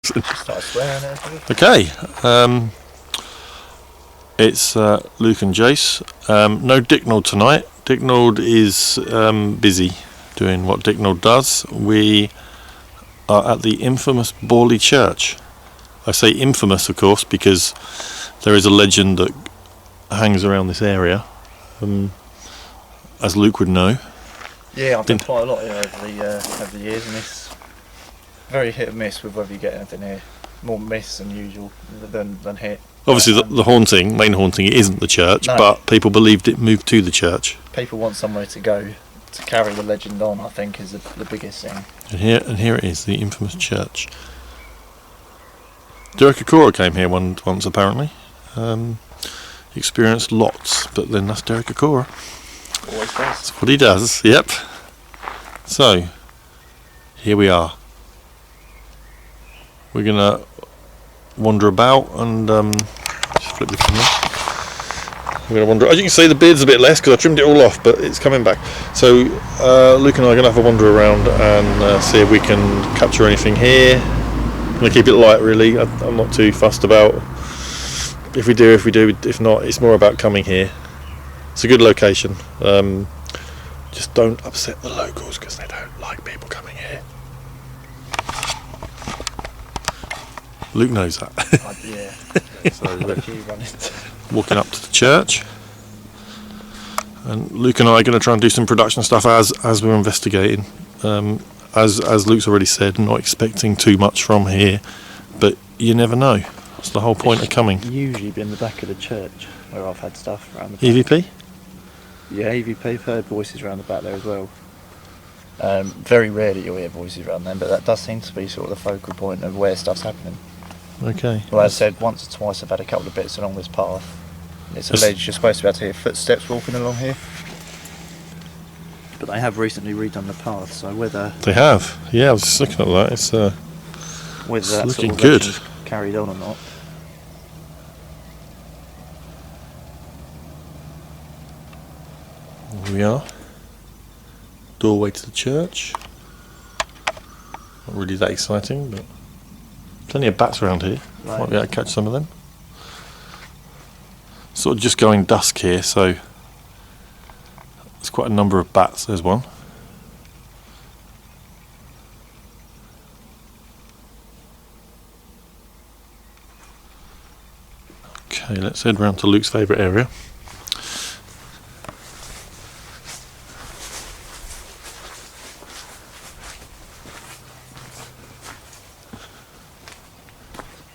Start swearing at everybody. Okay, it's Luke and Jase. No Dicknauld tonight. Dicknauld is busy doing what Dicknauld does. We are at the infamous Borley Church. I say infamous, of course, because there is a legend that hangs around this area, as Luke would know. Yeah, I've done quite a lot here over the years, and it's very hit and miss with whether you get anything here. More miss than usual than hit. Obviously, the main haunting, it isn't the church, No. but people believed it moved to the church. People want somewhere to go to carry the legend on, I think, is the biggest thing. And here it is, the infamous church. Derek Akora came here once apparently. Experienced lots, but then that's Derek Akora. Always does. That's what he does, yep. So, here we are. We're going to wander about and just flip the camera. We're going to wander. As you can see, the beard's a bit less because I trimmed it all off, but it's coming back. So Luke and I are going to have a wander around and see if we can capture anything here. I'm going to keep it light, really. I'm not too fussed about if we do. If not, it's more about coming here. It's a good location. Just don't upset the locals because they don't like people coming here. Luke knows that. Yeah. So we're walking up to the church, and Luke and I are going to try and do some production stuff as we're investigating. As Luke's already said, not expecting too much from here, but you never know. That's the whole point of coming. Usually been the back of the church where I've had stuff around the back. EVP? Yeah, EVP. I've heard voices around the back there as well. Very rarely you'll hear voices around them, but that does seem to be sort of the focal point of where stuff's happening. Okay. Well, as I said, once or twice I've had a couple of bits along this path. It's alleged you're supposed to be able to hear footsteps walking along here. But they have recently redone the path, so whether... They have. Yeah, I was just looking at that. It's whether that looking sort of good. legend's carried on or not. Here we are. Doorway to the church. Not really that exciting, but plenty of bats around here. Right. Might be able to catch some of them. Sort of just going dusk here, so there's quite a number of bats. There's one. Okay, let's head round to Luke's favourite area.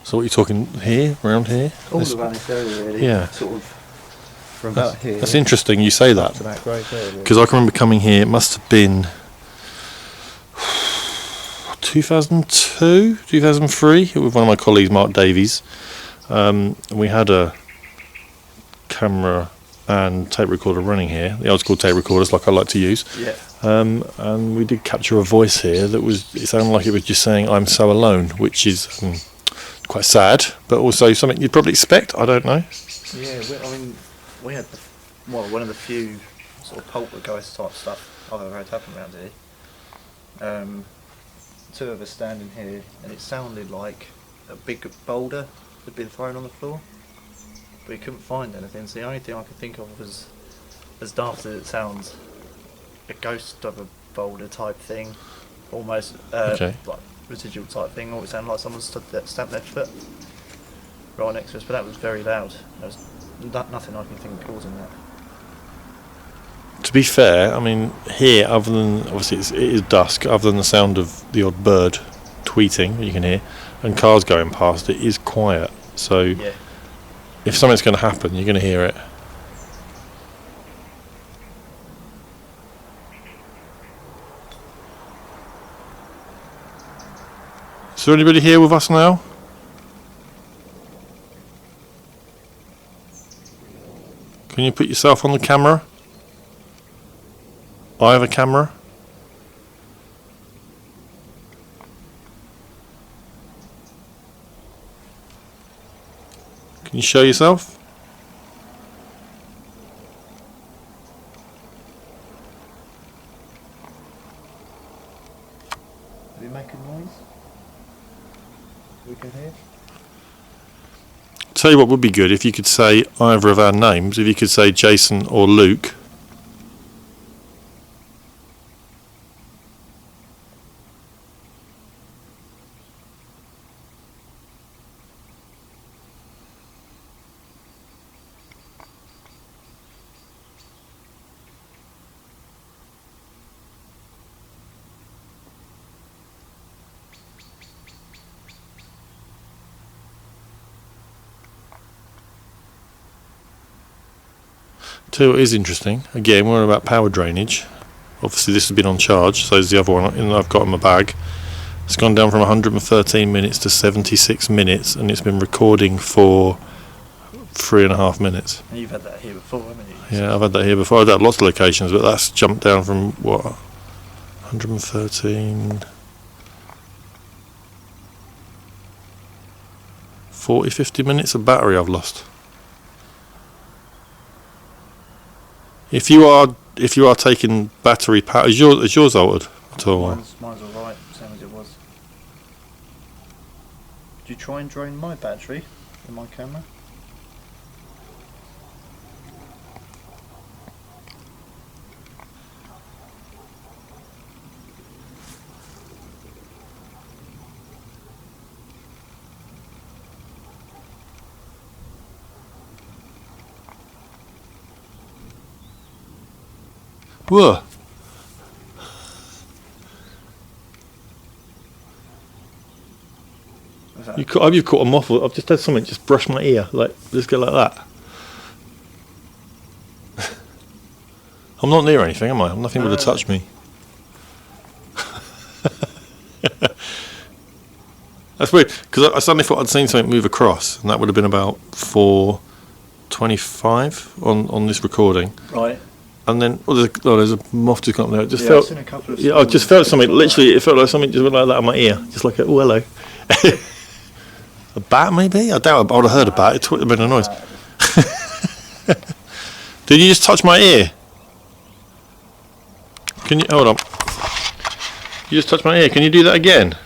So what are you talking here, around here? All around this area really. Yeah. Sort of from about here. That's interesting you say that. To that grey area. Because I can remember coming here, it must have been 2002, 2003, with one of my colleagues, Mark Davies. And we had a camera and tape recorder running here, the old school tape recorders like I like to use. Yeah. And we did capture a voice here that it sounded like it was just saying, "I'm so alone," which is quite sad, but also something you'd probably expect, I don't know. Yeah, we had one of the few sort of poltergeist type stuff I've ever had happen around here. Two of us standing here, and it sounded like a big boulder had been thrown on the floor, but we couldn't find anything. So the only thing I could think of was, as daft as it sounds, a ghost of a boulder type thing, almost Okay. like residual type thing, or it sounded like someone stamped their foot right next to us. But that was very loud. There was nothing I can think of causing that. To be fair, I mean, here, other than, obviously it is dusk, other than the sound of the odd bird tweeting that you can hear, and cars going past, it is quiet. So Yeah. if something's going to happen, you're going to hear it. Is there anybody here with us now? Can you put yourself on the camera? I have a camera. Can you show yourself? Are you making noise? we can hear? Tell you what would be good if you could say either of our names. If you could say Jason or Luke. Tell you what is interesting. Again, we're on about power drainage. Obviously, this has been on charge, so is the other one I've got in my bag. It's gone down from 113 minutes to 76 minutes, and it's been recording for 3.5 minutes. And you've had that here before, haven't you? Yeah, I've had that here before. I've had lots of locations, but that's jumped down from what? 113. 40, 50 minutes of battery I've lost. If you are taking battery power, is yours altered at all? Mine's alright, same as it was. Do you try and drain my battery in my camera? Whoa. You've caught a muffle. I've just had something just brush my ear, like just go like that. I'm not near anything, am I? Nothing would have touched me. That's weird, because I suddenly thought I'd seen something move across, and that would have been about 4:25 on this recording. Right. And then, there's a moth just come up there. It just Yeah, felt. I've seen a couple of I just felt something. Literally, it felt like something just went like that in my ear, just like, oh, hello. A bat, maybe? I doubt I would have heard a bat. It would have been a noise. Did you just touch my ear? Can you hold on? You just touched my ear. Can you do that again?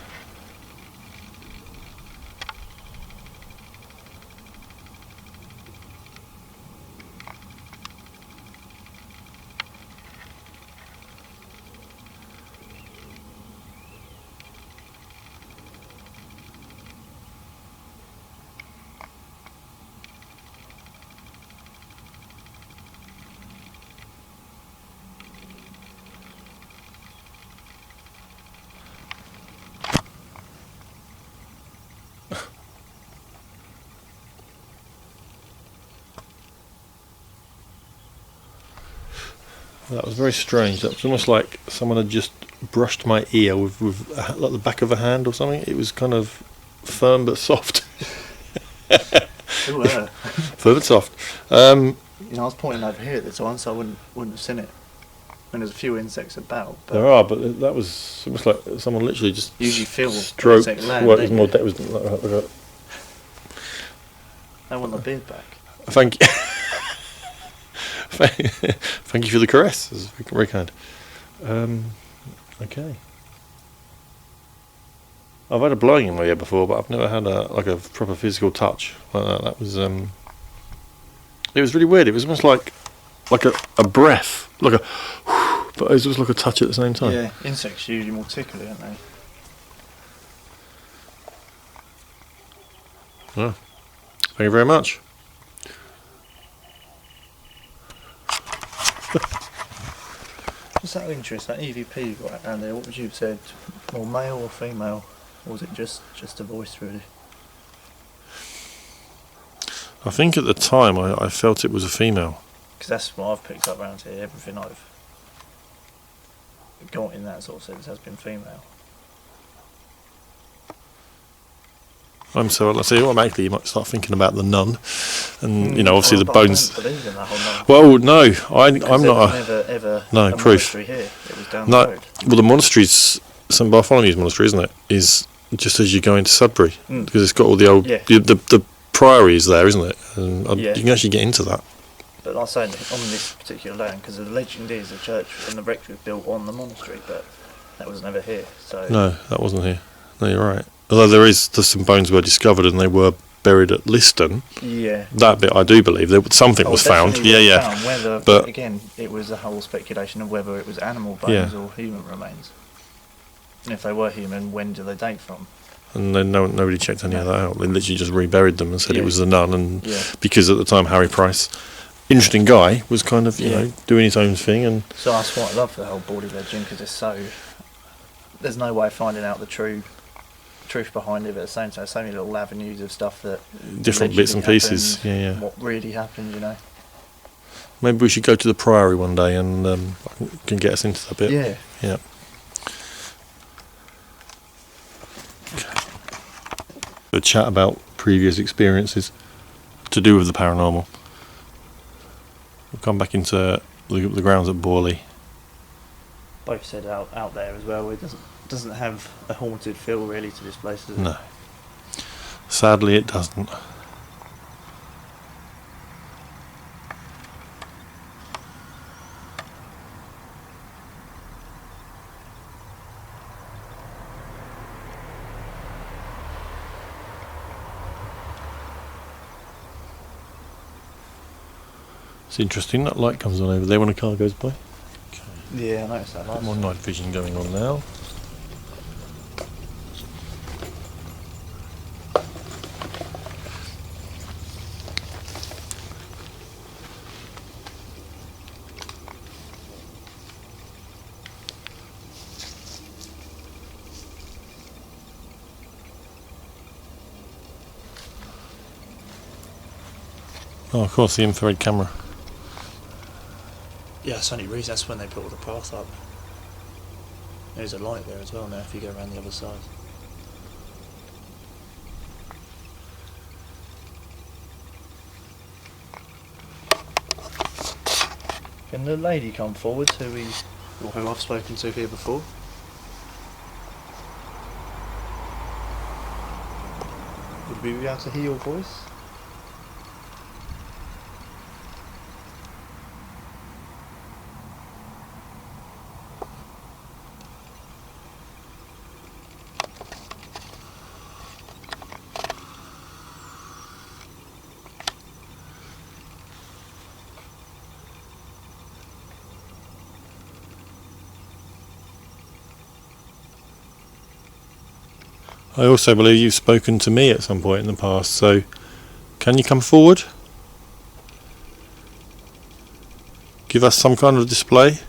That was very strange. That was almost like someone had just brushed my ear with like the back of a hand or something. It was kind of firm but soft. Firm but soft. I was pointing over here at the time, so I wouldn't have seen it. And there's a few insects about. But there are, but that was almost like someone literally just usually feel stroked. Land, Well, it was more. that want the beard back. Thank you. Thank you for the caress. That's very kind. Okay. I've had a blowing in my ear before, but I've never had a proper physical touch like that. That was it was really weird. It was almost like a breath, but it was just like a touch at the same time. Yeah, insects are usually more tickly, aren't they? Yeah. Thank you very much. What's that of interest? That EVP you got down there, what would you have said? More male or female? Or was it just a voice, really? I think at the time I felt it was a female. Because that's what I've picked up around here. Everything I've got in that sort of sense has been female. I'm so automatically you might start thinking about the nun, and obviously the bones. I don't believe in that whole nun. Well, no, I'm not. Never no a proof. Monastery here. It was down No, the road. well, the monastery's St Bartholomew's monastery, isn't it? Is just as you go into Sudbury, because it's got all the old the priory is there, isn't it? And you can actually get into that. But like I say, on this particular land, because the legend is the church and the rectory was built on the monastery, but that was never here. So no, that wasn't here. No, you're right. although there's some bones were discovered and they were buried at Liston. Yeah. That bit I do believe something was found. Definitely Yeah. Found. Whether, But again, it was a whole speculation of whether it was animal bones or human remains. And if they were human, when do they date from? And then nobody checked any of that out. They literally just reburied them and said it was the nun. And because at the time Harry Price, interesting guy, was kind of doing his own thing. And so that's what I love for the whole Borley legend, because there's no way of finding out the truth behind it, but at the same time, so many little avenues of stuff that different bits and pieces. What really happened, you know. Maybe we should go to the Priory one day and can get us into that bit. Yeah. A chat about previous experiences to do with the paranormal. We'll come back into the grounds at Borley. Both said out there as well. It doesn't have a haunted feel really to this place, does it? No. Sadly, it doesn't. It's interesting, that light comes on over there when a car goes by. Okay. Yeah, I noticed that. More night vision going on now. Oh, of course, the infrared camera. Yeah, it's only reason that's when they put all the path up. There's a light there as well now if you go around the other side. Can the lady come forward who I've spoken to here before? Would we be able to hear your voice? I also believe you've spoken to me at some point in the past, so can you come forward? Give us some kind of display?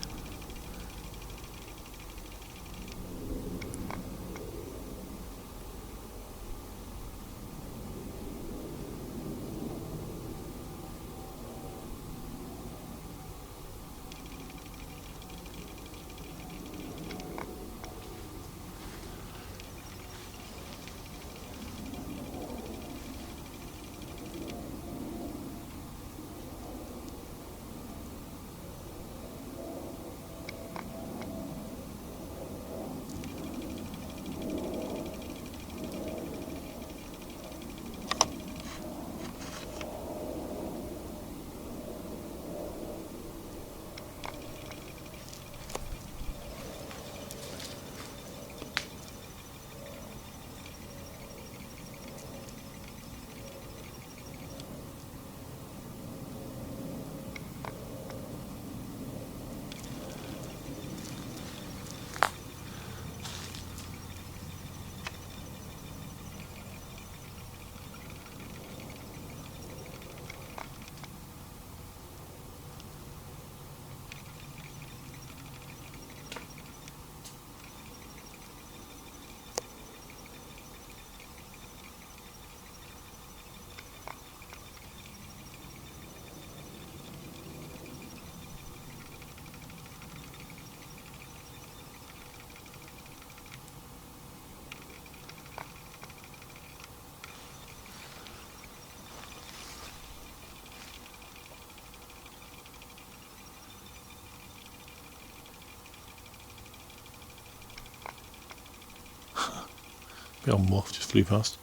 Bit on morph, just flew past.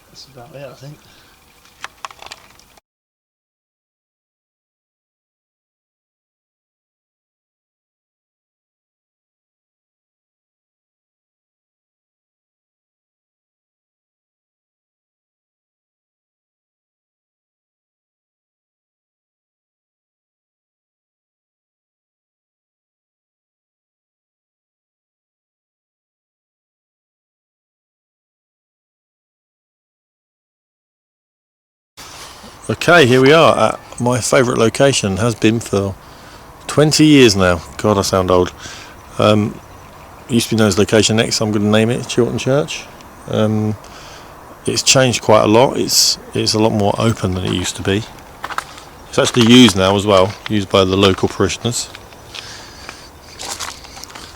That's about it, I think. Okay, here we are at my favourite location. Has been for 20 years now. God, I sound old. It used to be known as Location X. I'm going to name it Chiltern Church. It's changed quite a lot. It's a lot more open than it used to be. It's actually used now as well, used by the local parishioners.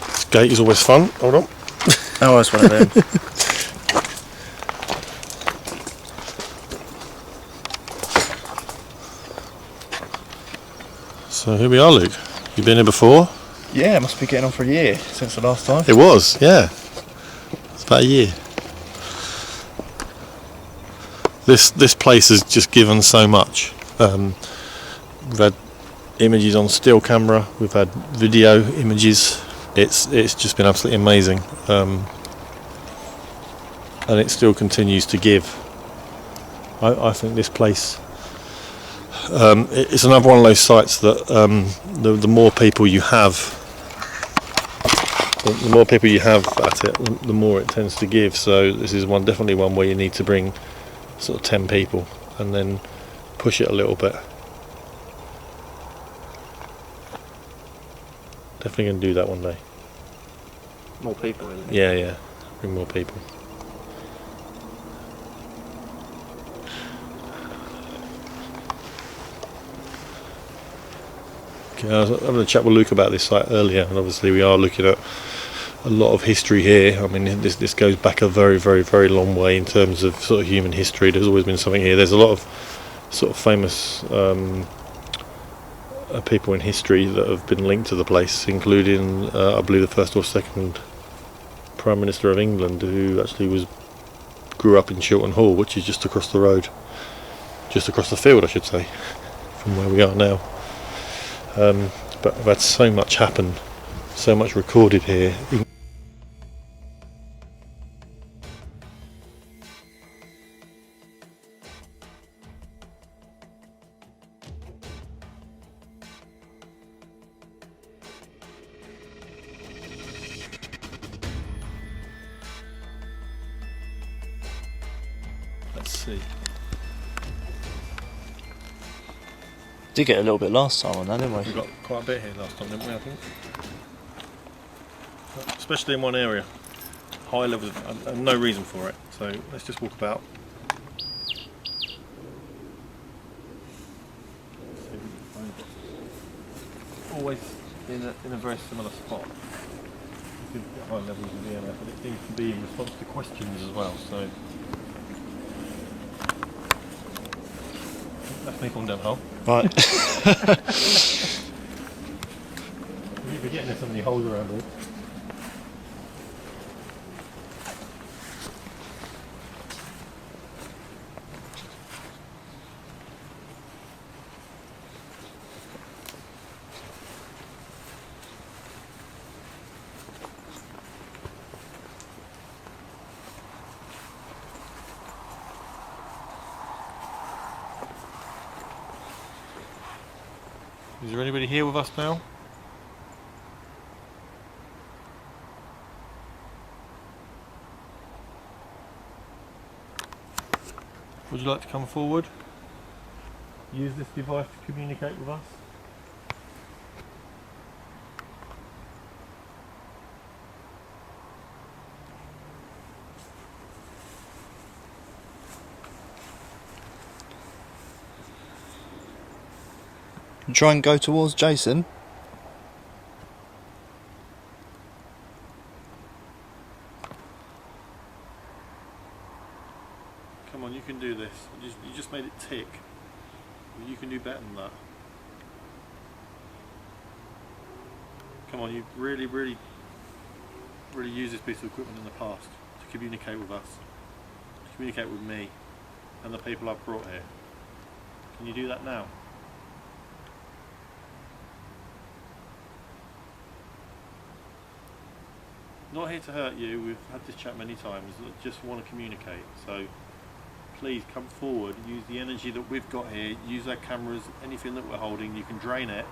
This gate is always fun. Hold on. Oh, it's one of them. So here we are, Luke. You been here before? Yeah, it must be getting on for a year since the last time. It was, yeah. It's about a year. This place has just given so much. We've had images on still camera. We've had video images. It's just been absolutely amazing, and it still continues to give. I think this place. It's another one of those sites that the more people you have, the more people you have at it, the more it tends to give. So this is definitely one where you need to bring sort of 10 people and then push it a little bit. Definitely going to do that one day. More people, really. Yeah, bring more people. I was having a chat with Luke about this site earlier, and obviously we are looking at a lot of history here. I mean, this goes back a very, very, very long way in terms of sort of human history. There's always been something here. There's a lot of sort of famous people in history that have been linked to the place, including I believe the first or second Prime Minister of England, who actually grew up in Chiltern Hall, which is just across the road, just across the field, I should say, from where we are now. But I've had so much happen, so much recorded here. Let's see. Did get a little bit last time on that, didn't we? We got quite a bit here last time, didn't we, I think? Especially in one area. High levels, and no reason for it. So let's just walk about. Always in a very similar spot. You can get high levels of EMF, and it seems to be in response to questions as well. So that's me falling down the hole. Right. You forgetting there's so many holes around here. Is there anybody here with us now? Would you like to come forward? Use this device to communicate with us? Try and go towards Jason. Come on, you can do this. You just made it tick. You can do better than that. Come on, you've really used this piece of equipment in the past to communicate with us, to communicate with me and the people I've brought here. Can you do that now? Not here to hurt you, we've had this chat many times, I just want to communicate, so please come forward, use the energy that we've got here, use our cameras, anything that we're holding, you can drain it,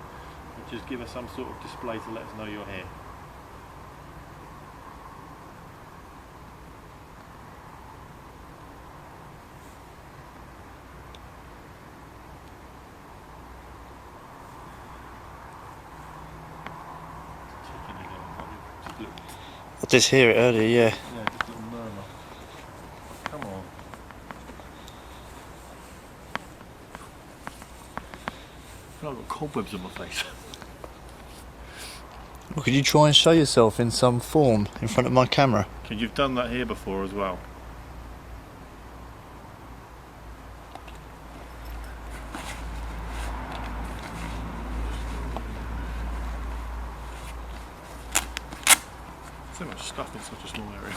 and just give us some sort of display to let us know you're here. I did hear it earlier, yeah. Yeah, just a little murmur. Come on. I feel like I've got cobwebs on my face. Well, could you try and show yourself in some form in front of my camera? Okay, you've done that here before as well. So much stuff in such a small area.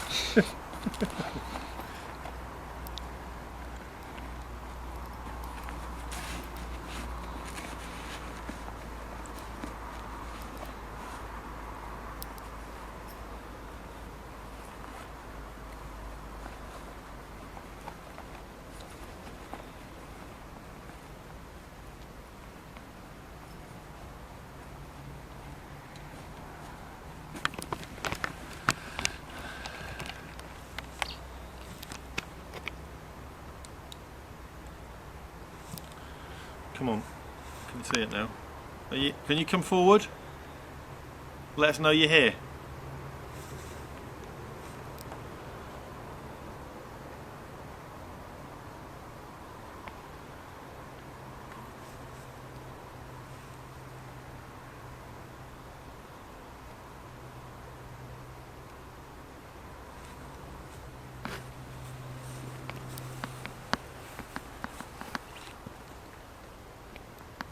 Come on, can you see it now? Can you come forward? Let us know you're here.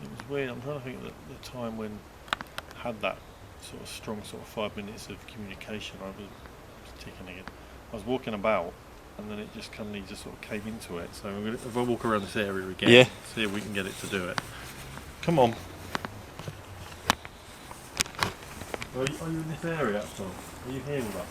It was weird, I'm trying to think of the time when I had that sort of strong 5 minutes of communication. I was ticking it. I was walking about and then it just sort of came into it. So if I walk around this area again, Yeah. see if we can get it to do it. Come on. Are you in this area at all? Are you here with us?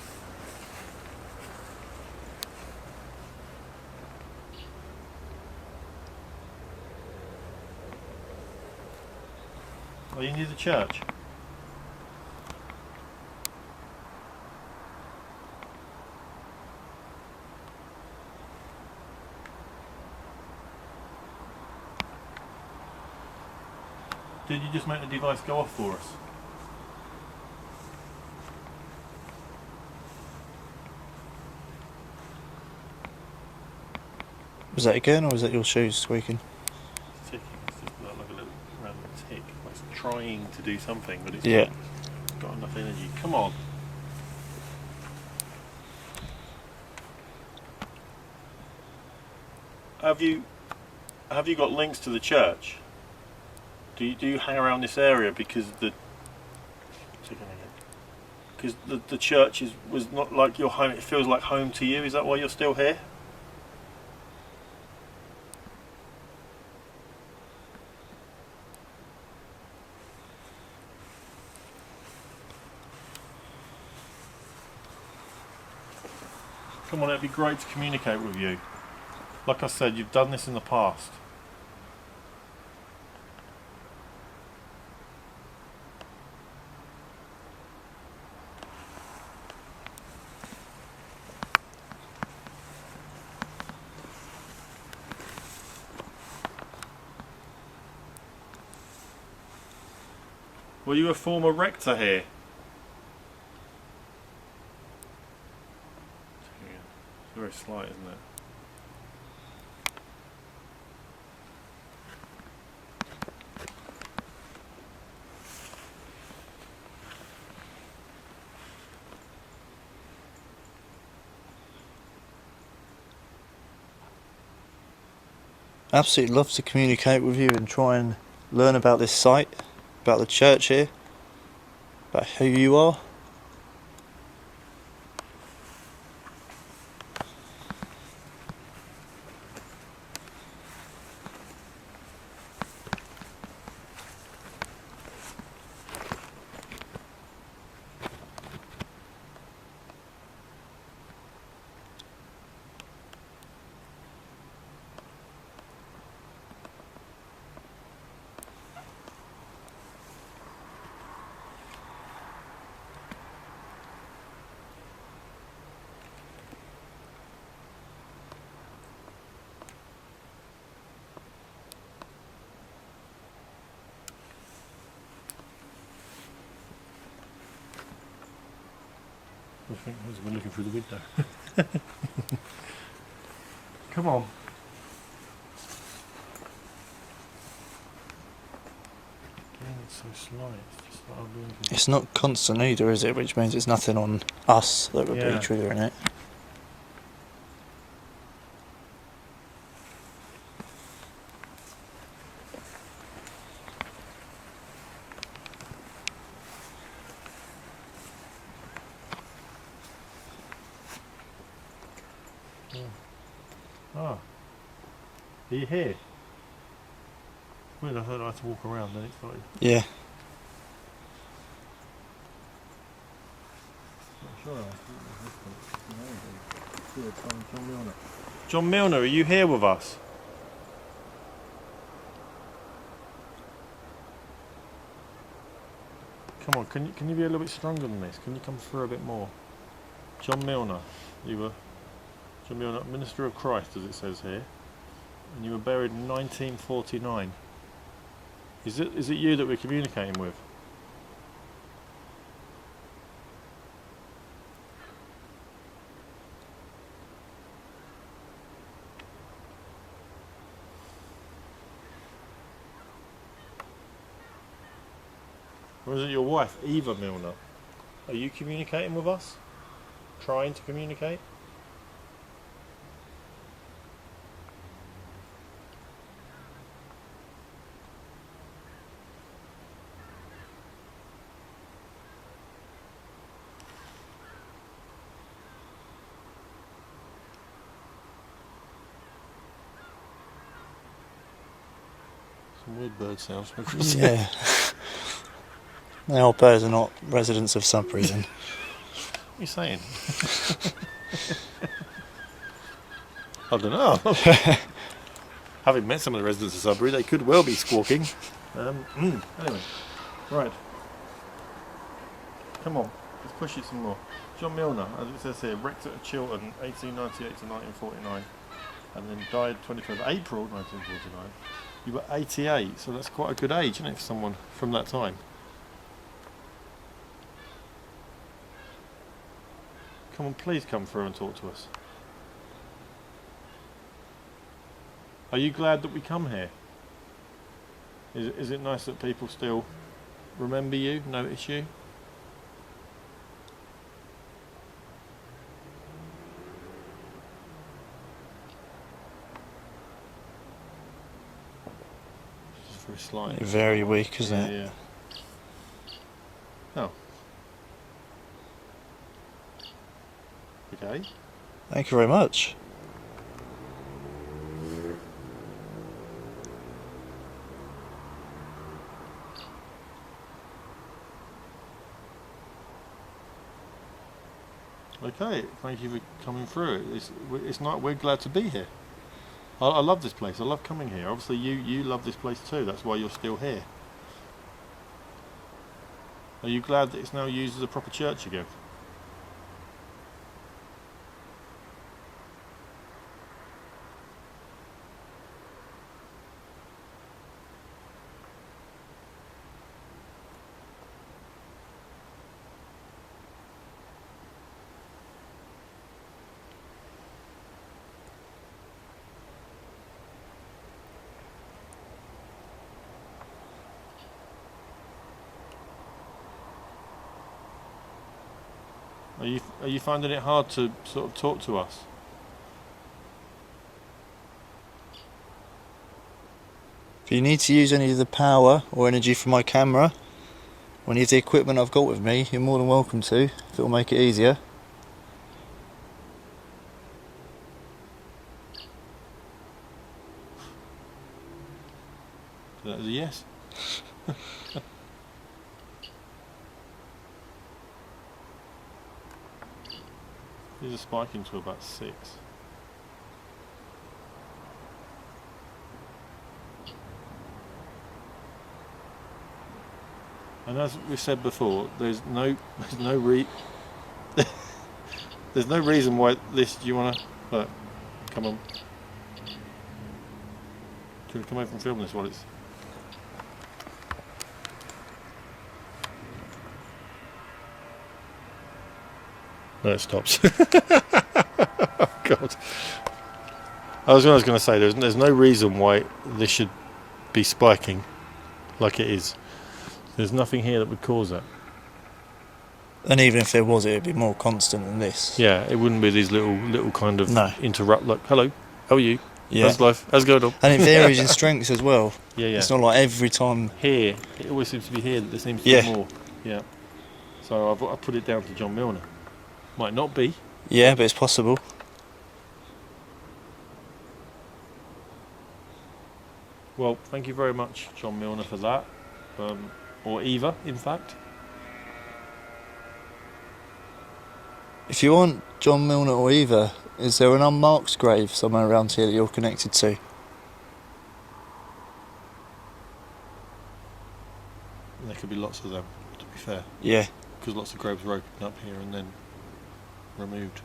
Are you near the church? Did you just make the device go off for us? Was that again, or was that your shoes squeaking? It's ticking. It's just like a little random tick. It's trying to do something, but it's Yeah. not got enough energy. Come on. Have you got links to the church? Do you hang around this area because the church was not like your home? It feels like home to you. Is that why you're still here? Come on, it'd be great to communicate with you. Like I said, you've done this in the past. Were you a former rector here? It's very slight, isn't it? Absolutely love to communicate with you and try and learn about this site, about the church here, about who you are. I think we're looking through the window. Come on. Again, it's so slight. It's just not moving. It's not constant either, is it? Which means it's nothing on us that would be Yeah. triggering it. Ah. Are you here? Weird, I thought I had to walk around, then it started. Yeah. John Milner, are you here with us? Come on, can you be a little bit stronger than this? Can you come through a bit more? John Milner, you were John Milner, Minister of Christ, as it says here, and you were buried in 1949. Is it you that we're communicating with? Or is it your wife, Eva Milner? Are you communicating with us? Trying to communicate? Some weird bird sounds from across here. Yeah. The old birds are not residents of Sudbury then. What are you saying? I don't know. Having met some of the residents of Sudbury, they could well be squawking. Anyway, right. Come on, let's push it some more. John Milner, as it says here, rector of Chiltern, 1898 to 1949, and then died 25th of April 1949. You were 88, so that's quite a good age, isn't it, for someone from that time? Come on, please come through and talk to us. Are you glad that we come here? Is it nice that people still remember you, notice you? It's just very slight. Very weak, isn't it? Yeah. Oh. Okay. Thank you very much. Okay, thank you for coming through. It's not. We're glad to be here. I love this place. I love coming here. Obviously, you love this place too. That's why you're still here. Are you glad that it's now used as a proper church again? Are you finding it hard to sort of talk to us? If you need to use any of the power or energy from my camera, or any of the equipment I've got with me, you're more than welcome to, if it'll make it easier. That is a yes. These are spiking to about 6. And as we said before, there's no reason why this. Do you want to? Look, come on. Can we come over and film this while it's? No, it stops. Oh, God. I was going to say, there's no reason why this should be spiking like it is. There's nothing here that would cause that. And even if there was, it would be more constant than this. Yeah, it wouldn't be these little kind of No. interrupt, like, hello, how are you? Yeah. How's life? How's it going on? And it varies in strengths as well. Yeah, yeah. It's not like every time. Here, it always seems to be here that there seems to Yeah. be more. Yeah. So I put it down to John Milner. Might not be. Yeah, but it's possible. Well, thank you very much, John Milner, for that. Or Eva, in fact. If you want John Milner or Eva, is there an unmarked grave somewhere around here that you're connected to? There could be lots of them, to be fair. Yeah. Because lots of graves were opened up here and then removed.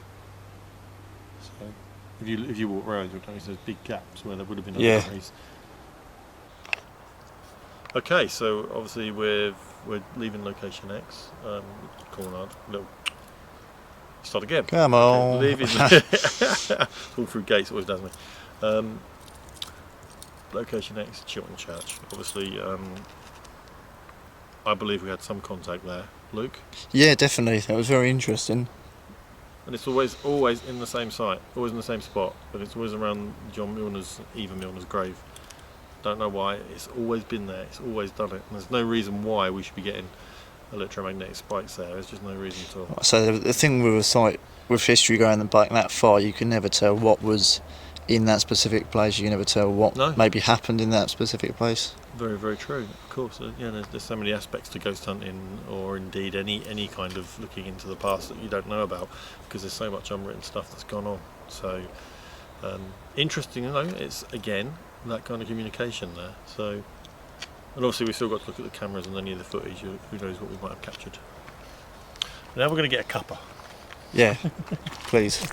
So, if you walk around, you'll notice there's big gaps where there would have been other graves. Okay, so obviously we're leaving location X. Cornard. Start again. Come on. Okay, leaving. All through gates always does me. Location X, Chiltern Church. Obviously, I believe we had some contact there. Luke? Yeah, definitely. That was very interesting. And it's always in the same site, always in the same spot, but it's always around John Milner's, Eva Milner's grave. Don't know why, it's always been there, it's always done it. And there's no reason why we should be getting electromagnetic spikes there, there's just no reason at all. So the thing with a site with history going back that far, you can never tell what was in that specific place, you can never tell what maybe happened in that specific place. Very, very true, of course. There's so many aspects to ghost hunting, or indeed any kind of looking into the past that you don't know about, because there's so much unwritten stuff that's gone on. So, interesting, it's, again, that kind of communication there. So, and obviously we've still got to look at the cameras and any of the footage, who knows what we might have captured. Now we're going to get a cuppa. Yeah, please.